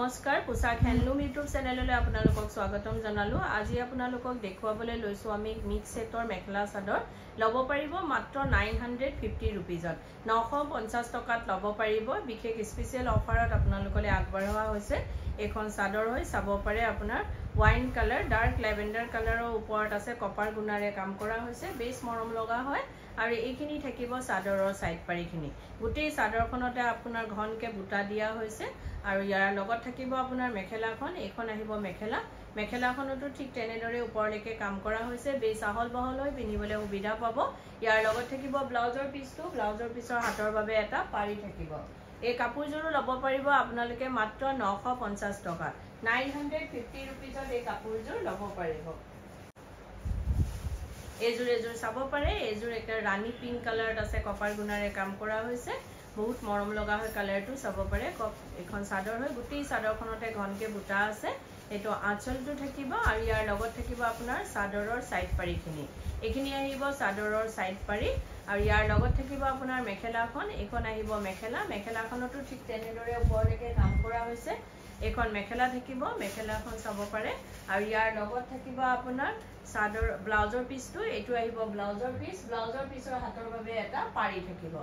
নমস্কাৰ পোছাক handloom YouTube চেনেললৈ আপোনালোকক স্বাগতম জনালো। আজি আপোনালোকক দেখুৱাবলৈ লৈছো আমি মিক্স সেটৰ মেখেলা চাদৰ লব পাৰিব মাত্ৰ 950 रुपीजত 950 টকাত লব পাৰিব। বিশেষ স্পেশাল অফাৰত আপোনালোকলৈ আগবঢ়োৱা হৈছে। এখন চাদৰ হৈ চাব পাৰে আপোনাৰ ওয়াইন কালাৰ ডাৰ্ক লেভেণ্ডাৰ কালাৰৰ ওপৰত আছে কপাৰ গুণাৰে কাম কৰা হৈছে। বেছ মৰম লগা হয় আৰু এইখিনি থাকিব চাদৰৰ সাইড পাৰিখিনি। গোটেই চাদৰখনতে আপোনাৰ ঘনকে বুটা দিয়া হৈছে আৰু ইয়াৰ লগত থাকিব আপোনাৰ মেখেলাখন। এইখন আহিব মেখেলা, মেখেলাখনতো ঠিক তেনেদৰে ওপৰলৈকে কাম কৰা হৈছে। বেছ আহল বহল হৈ পিন্ধিবলৈ সুবিধা পাব। ইয়াৰ লগত থাকিব ব্লাউজৰ পিছটো, ব্লাউজৰ পিছৰ হাতৰ বাবে এটা পাৰি থাকিব। এই কাপোৰযোৰো লব পাৰিব আপোনালোকে মাত্ৰ 950 টকা 950 रुपीजত এই কাপোৰযোৰ লব পাৰিব। এজোৰ চাব পাৰে। এজোৰ একটা ৰাণী পিংক কালাৰত আছে কপাৰ গুণাৰে কাম কৰা হৈছে। বহুত মৰম লগা হয় কালাৰটো চাব পাৰে। এখন চাদৰ হয় গোটেই চাদৰখনতে ঘনকে বুটা আছে। এটো আঁচলটো থাকিব আৰু ইয়াৰ লগত থাকিব আপোনাৰ চাদৰৰ সাইড পাৰিখিনি। এইখিনি আহিব চাদৰৰ সাইড পাৰি আৰু ইয়াৰ লগত থাকিব আপোনাৰ মেখেলাখন। এখন আহিব মেখেলা, মেখেলাখনতো ঠিক তেনেদৰে ওপৰলৈকে কাম কৰা হৈছে। এখন মেখেলা থাকিব, মেখেলাখন চাব পাৰে আৰু ইয়াৰ লগত থাকিব আপোনাৰ চাদৰ ব্লাউজৰ পিছটো। এইটো আহিব ব্লাউজৰ পিছ, ব্লাউজৰ পিছৰ হাতৰ বাবে এটা পাৰি থাকিব।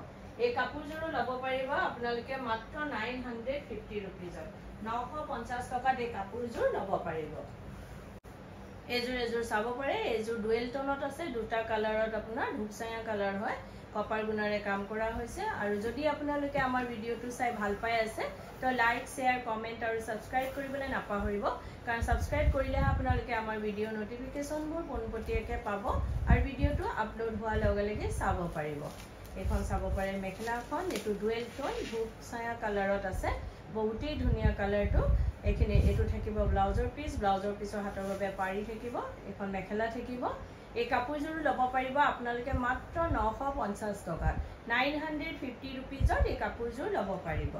এই কাপোৰযোৰো লব পাৰিব আপোনালোকে মাত্ৰ 950 रुपीजত 950 টকাত এই কাপোৰযোৰ লব পাৰিব। এজোৰ চাব পাৰে। এজোৰ ডুৱেল টোনত আছে, দুটা কালাৰত আপোনাৰ ধূপচায়া কালাৰ হয় কপাৰ গুণাৰে কাম কৰা হৈছে। আৰু যদি আপোনালোকে আমাৰ ভিডিওটো চাই ভাল পাই আছে তো লাইক শেয়াৰ কমেন্ট আৰু সাবস্ক্ৰাইব কৰিবলৈ নাপাহৰিব। কাৰণ সাবস্ক্ৰাইব কৰিলেহে আপোনালোকে আমাৰ ভিডিও নটিফিকেশনবোৰ পোনপটীয়াকৈ পাব আৰু ভিডিওটো আপলোড হোৱাৰ লগে লগে চাব পাৰিব। এখন চাব পাৰে মেখেলাখন। এটো ডুৱেল টোন ধূপচায়া কালাৰত আছে, বহুতেই ধুনীয়া কালাৰটো। এইখিনি এটো থাকিব ব্লাউজৰ পিছ, ব্লাউজৰ পিছৰ হাতৰ বাবে পাৰি থাকিব। এখন মেখেলা থাকিব। এই কাপোৰযোৰো লব পাৰিব আপোনালোকে মাত্ৰ 950 টকা 950 रुपीजত এই কাপোৰযোৰ লব পাৰিব।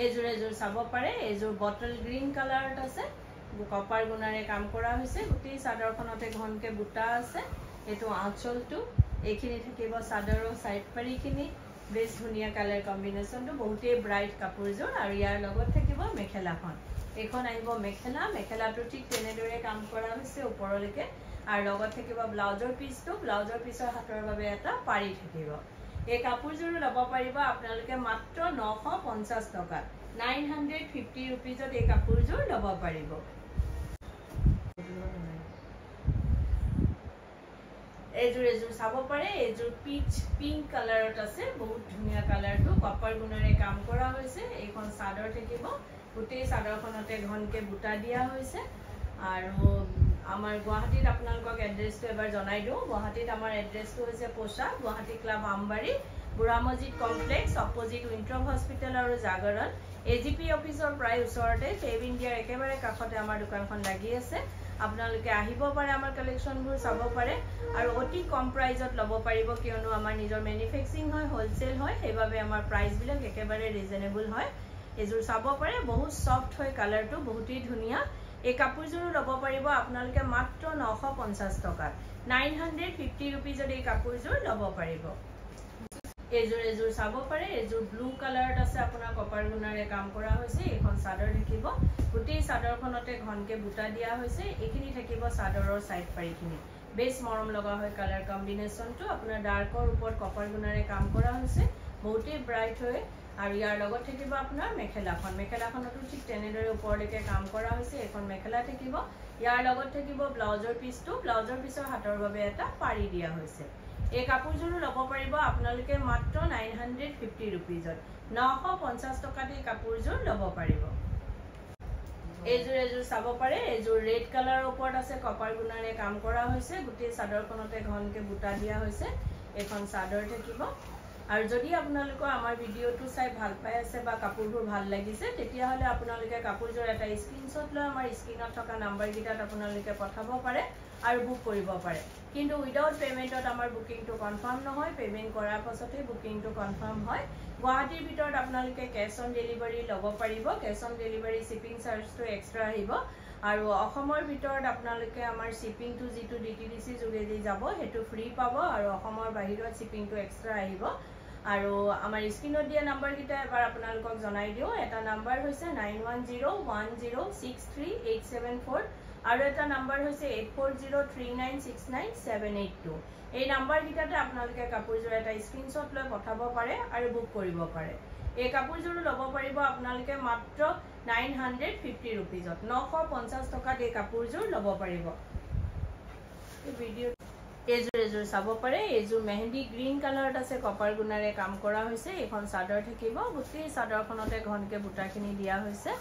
এজোৰ চাব পাৰে। এজোৰ বটল গ্ৰীন কালাৰত আছে, কপাৰ গুণাৰে কাম কৰা হৈছে। গোটেই চাদৰখনতে ঘনকে বুটা আছে। এটো আঁচলটো। এইখিনি থাকিব চাদৰৰ সাইড পাৰিখিনি। বেছ ধুনীয়া কালাৰ কম্বিনেশনটো, বহুতেই ব্ৰাইট কাপোৰযোৰ আৰু ইয়াৰ লগত থাকিব মেখেলাখন। এখন আহিব মেখেলা, মেখেলাটো ঠিক তেনেদৰে কাম কৰা হৈছে ওপৰলৈকে আৰু লগত থাকিব ব্লাউজৰ পিছটো, ব্লাউজৰ পিছৰ হাতৰ বাবে এটা পাৰি থাকিব। এই কাপোৰযোৰো লব পাৰিব আপোনালোকে মাত্ৰ 950 টকা 950 रुपीजত এই কাপোৰযোৰ লব পাৰিব। এজোৰ চাব পাৰে। এজোৰ পিচ পিংক কালাৰত আছে, বহুত ধুনীয়া কালাৰটো কপাৰ গুণাৰে কাম কৰা হৈছে। এইখন চাদৰ থাকিব, গোটেই চাদৰখনতে ঘনকে বুটা দিয়া হৈছে। আৰু আমাৰ গুৱাহাটীত আপোনালোকক এড্ৰেছটো এবাৰ জনাই দিওঁ। গুৱাহাটীত আমাৰ এড্ৰেছটো হৈছে পোছাক গুৱাহাটী ক্লাব আমবাৰী, বুঢ়া মছজিদ কমপ্লেক্স, অপজিট উইণ্ট্ৰপ হস্পিটেল আৰু জাগৰণ এজিপি অফিচৰ প্ৰায় ওচৰতে ফেব ইণ্ডিয়াৰ একেবাৰে কাষতে আমাৰ দোকানখন লাগি আছে। আপোনালোকে আহিব পাৰে, আমাৰ কালেকশ্যনবোৰ চাব পাৰে আৰু অতি কম প্ৰাইজত লব পাৰিব। কিয়নো আমাৰ নিজৰ মেনুফেকচাৰিং হয়, হোলসেল হয়, সেইবাবে আমাৰ প্ৰাইচবিলাক একেবাৰে ৰিজনেবল হয়। এজোৰ চাব পাৰে, বহুত সফট হয় কালাৰটো, বহুতেই ধুনীয়া। এই কাপোৰযোৰো লব পাৰিব আপোনালোকে মাত্ৰ 950 টকাত 950 रुपीजত এই কাপোৰযোৰ লব পাৰিব। এজোৰ চাব পাৰে। এজোৰ ব্লু কালাৰত আছে, আপোনাৰ কপাৰ গুণাৰে কাম কৰা হৈছে। এখন চাদৰ থাকিব, গোটেই চাদৰখনতে ঘনকে বুটা দিয়া হৈছে। এইখিনি থাকিব চাদৰৰ সাইড পাৰিখিনি। বেছ মৰম লগা হয় কালাৰ কম্বিনেশনটো। আপোনাৰ ডাৰ্কৰ ওপৰত কপাৰ গুণাৰে কাম কৰা হৈছে, বহুতেই ব্ৰাইট হয়। আৰু ইয়াৰ লগত থাকিব আপোনাৰ মেখেলাখন, মেখেলাখনতো ঠিক তেনেদৰে ওপৰলৈকে কাম কৰা হৈছে। এখন মেখেলা থাকিব, ইয়াৰ লগত থাকিব ব্লাউজৰ পিছটো, ব্লাউজৰ পিছৰ হাতৰ বাবে এটা পাৰি দিয়া হৈছে। এই কাপোৰযোৰো লব পাৰিব আপোনালোকে মাত্ৰ 950 रुपीजত 950 টকাত এই কাপোৰযোৰ লব পাৰিব। এজোৰ চাব পাৰে। এজোৰ ৰেড কালাৰৰ ওপৰত আছে, কপাৰ গুণাৰে কাম কৰা হৈছে। গোটেই চাদৰখনতে ঘনকে বুটা দিয়া হৈছে। এখন চাদৰ থাকিব। আৰু যদি আপোনালোকৰ আমাৰ ভিডিওটো চাই ভাল পাই আছে বা কাপোৰবোৰ ভাল লাগিছে তেতিয়াহলে আপোনালোকে কাপোৰযোৰ এটা স্ক্ৰিনশ্বট লৈ আমাৰ স্ক্ৰিনত থকা নাম্বাৰকেইটাত আপোনালোকে পঠাব পাৰে আৰু বুক কৰিব পাৰে। কিন্তু উইদাউট পেমেন্টত আমাৰ বুকিংটো কনফাৰ্ম নহয়। পেমেন্ট কৰাৰ পাছতহে বুকিংটো কনফাৰ্ম হয়। গুৱাহাটীৰ ভিতৰত আপোনালোকে কেশ অন ডেলিভাৰী লব পাৰিব। কেশ অন ডেলিভাৰী শিপিং চাৰ্জটো এক্সট্ৰা আহিব। আৰু অসমৰ ভিতৰত আপোনালোকে আমাৰ শিপিংটো যিটো DTDC যোগেদি যাব সেইটো ফ্ৰী পাব আৰু অসমৰ বাহিৰত শিপিংটো এক্সট্ৰা আহিব। আৰু আমাৰ স্ক্ৰীনত দিয়া নাম্বাৰ কিটা এবাৰ আপোনালোকক জনাই দিও এটা নাম্বাৰ হৈছে 9101063874 আৰু এটা নাম্বাৰ হৈছে 8403969782 এই নাম্বাৰ কিটাতে আপোনালোকে কাপোৰযোৰ এটা স্ক্ৰীনশ্বট লৈ পঠাব পাৰে আৰু বুক কৰিব পাৰে এই কাপোৰযোৰ ল'ব পাৰিব আপোনালোকে মাত্ৰ 950 रुपीजत 950 টকাত এই কাপোৰযোৰ ল'ব পাৰিব এই ভিডিও এজুৰ চাব পাৰে এজুৰ মেহেন্দি গ্ৰীন কালাৰত আছে কপাৰ গুণাৰে কাম কৰা হৈছে এখন চাদৰ থাকিব গোটেই চাদৰখনতে ঘনকে বুটাখিনি দিয়া হৈছে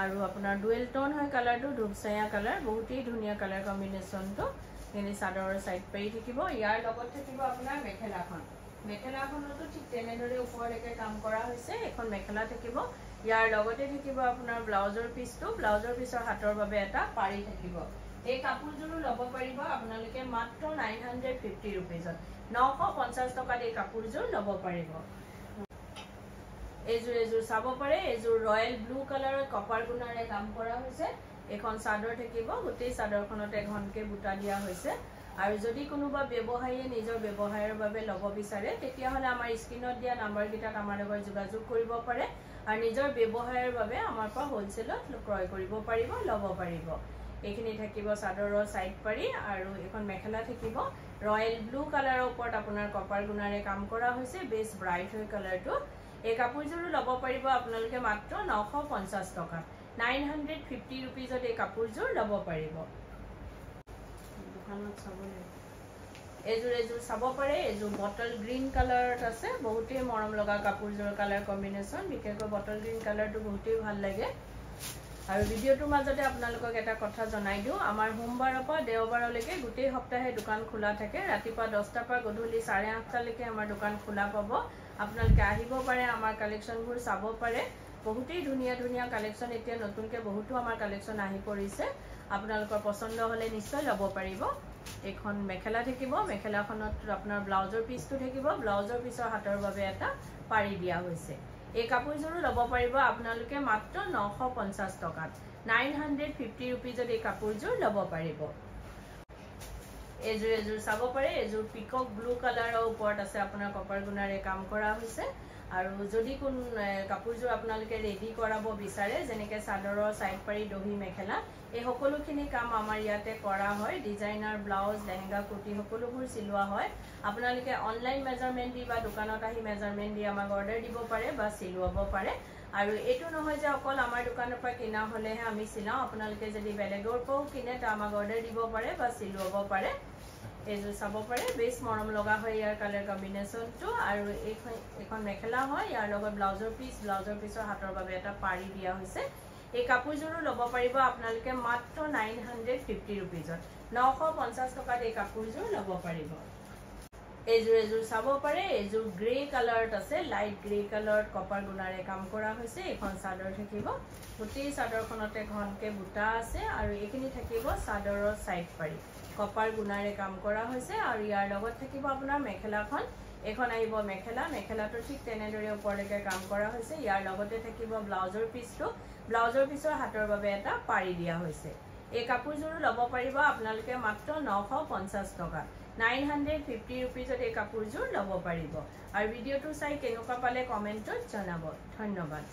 আৰু আপোনাৰ ডুৱেল টোন হয় কালাৰটো ধূপছায়া কালাৰ বহুতেই ধুনীয়া কালাৰ কম্বিনেশ্যনটো এনে চাদৰৰ সাইড পাই থাকিব ইয়াৰ লগত থাকিব আপোনাৰ মেখেলাখনতো ঠিক তেনেদৰে ওপৰলৈকে কাম কৰা হৈছে এখন মেখেলা থাকিব ইয়াৰ লগতে থাকিব আপোনাৰ ব্লাউজৰ পিছৰ হাতৰ বাবে এটা পাৰি থাকিব এই কাপোৰযোৰ ল'ব পাৰিব আপোনালোকে মাত্ৰ 950 रुपीजत 950 টকাত এই কাপোৰযোৰ ল'ব পাৰিব এজুৰ চাব পাৰে এজুৰ ৰয়েল ব্লু কালাৰৰ কপাৰ গুণাৰে কাম কৰা হৈছে এখন চাদৰ থাকিব গোটেই চাদৰখনতে ঘনকে বুটা দিয়া হৈছে আৰু যদি কোনোবা ব্যৱসায়ীয়ে নিজৰ ব্যৱসায়ৰ বাবে ল'ব বিচাৰে তেতিয়া হলে আমাৰ স্ক্ৰীনত দিয়া নাম্বাৰ কিটাত আমাৰ লগত যোগাযোগ কৰিব পাৰে আৰু নিজৰ ব্যৱসায়ৰ বাবে আমাৰ পৰা হোলসেলত ক্ৰয় কৰিব পাৰিব ল'ব পাৰিব এইখিনি থাকিব চাদৰৰ সাইড পাৰি আৰু এখন মেখেলা থাকিব ৰয়েল ব্লু কালাৰৰ ওপৰত আপোনাৰ কপাৰ গুণাৰে কাম কৰা হৈছে বেছ ব্ৰাইট হয় কালাৰটো এই কাপোৰযোৰ ল'ব পাৰিব আপোনালোকে মাত্ৰ 950 টকা 950 रुपीजत এই কাপোৰযোৰ ল'ব পাৰিব দোকানত চাবলে এজুৰ চাব পাৰে এজুৰ বটল গ্ৰীন কালাৰত আছে বহুতেই মৰম লগা কাপোৰযোৰ কালাৰ কম্বিনেশ্যন বিশেষকৈ বটল গ্ৰীন কালাৰটো বহুতেই ভাল লাগে আৰু ভিডিওটোৰ মাজতে আপোনালোকক এটা কথা জনাই দিও আমাৰ সোমবাৰৰ পৰা দেওবাৰলৈকে গোটেই সপ্তাহে দোকান খোলা থাকে ৰাতিপুৱা 10টা পৰা গধূলি 8:30 লৈকে আমাৰ দোকান খোলা পাব আপোনালোকে আহিব পাৰে আমাৰ কালেকচনবোৰ চাব পাৰে বহুতেই ধুনীয়া কালেকচন এতিয়া নতুনকে বহুতো আমাৰ কালেকচন আহি পৰিছে আপোনালোকৰ পছন্দ হলে নিশ্চয় ল'ব পাৰিব এখন মেখেলা থাকিব মেখেলাখনত আপোনাৰ ব্লাউজৰ পিছটো থাকিব ব্লাউজৰ পিছৰ হাতৰ বাবে এটা পাৰি দিয়া হৈছে এই কাপোৰযোৰ ল'ব পাৰিব আপোনালোকে মাত্ৰ 950 টকাত 950 रुपीजत এই কাপোৰযোৰ ল'ব পাৰিব এজুৰ চাব পাৰে এজুৰ পিকক ব্লু কালাৰৰ ওপৰত আছে আপোনাৰ কপাৰ গুণাৰে কাম কৰা হৈছে আৰু যদি কোন কাপোৰযোৰ আপোনালোকে ৰেডি কৰাব বিচাৰে যেনেকৈ চাদৰৰ সাইড পাৰি দহি মেখেলা এই সকলোখিনি কাম আমাৰ ইয়াতে কৰা হয় ডিজাইনাৰ ব্লাউজ লেহেঙ্গা কুৰ্তি সকলোবোৰ চিলোৱা হয় আপোনালোকে অনলাইন মেজাৰমেন্ট দি বা দোকানত আহি মেজাৰমেন্ট দি আমাক অৰ্ডাৰ দিব পাৰে বা চিলোৱাব পাৰে আৰু এটো নহয় যে অকল আমাৰ দোকানৰ পৰা কিনা হলেহে আমি চিলাও আপোনালোকে যদি বেলেগৰ পৰাও কিনে তা আমাক অৰ্ডাৰ দিব পাৰে বা চিলোৱাব পাৰে এজুৰ চাব পাৰে বেছ মৰম লগা হয় ইয়াৰ কালাৰ কম্বিনেশ্যনটো আৰু এখন মেখেলা হয় ইয়াৰ লগত ব্লাউজৰ পিছৰ হাতৰ বাবে এটা পাৰি দিয়া হৈছে এই কাপোৰযোৰ ল'ব পাৰিব আপোনালোকে মাত্ৰ 950 रुपीजत 950 টকাত এই কাপোৰযোৰ ল'ব পাৰিব এজুৰ চাব পাৰে এজুৰ গ্ৰে কালাৰত আছে লাইট গ্ৰে কালাৰত কপাৰ গুণাৰে কাম কৰা হৈছে এখন চাদৰ থাকিব গোটেই চাদৰখনতে ঘনকে বুটা আছে আৰু এইখিনি থাকিব চাদৰৰ সাইড পাৰি কপাৰ গুণাৰে কাম কৰা হৈছে আৰু ইয়াৰ লগত থাকিব আপোনাৰ মেখেলাখন এখন আহিব মেখেলাটো ঠিক তেনেদৰে ওপৰলৈকে কাম কৰা হৈছে ইয়াৰ লগতে থাকিব ব্লাউজৰ পিছৰ হাতৰ বাবে এটা পাৰি দিয়া হৈছে এই কাপোৰযোৰ ল'ব পাৰিব আপোনালোকে মাত্ৰ 950 টকা 950 रुपीजत এই কাপোৰযোৰ ল'ব পাৰিব আৰু ভিডিওটো চাই কেনেকুৱা পালে কমেন্টত জনাব ধন্যবাদ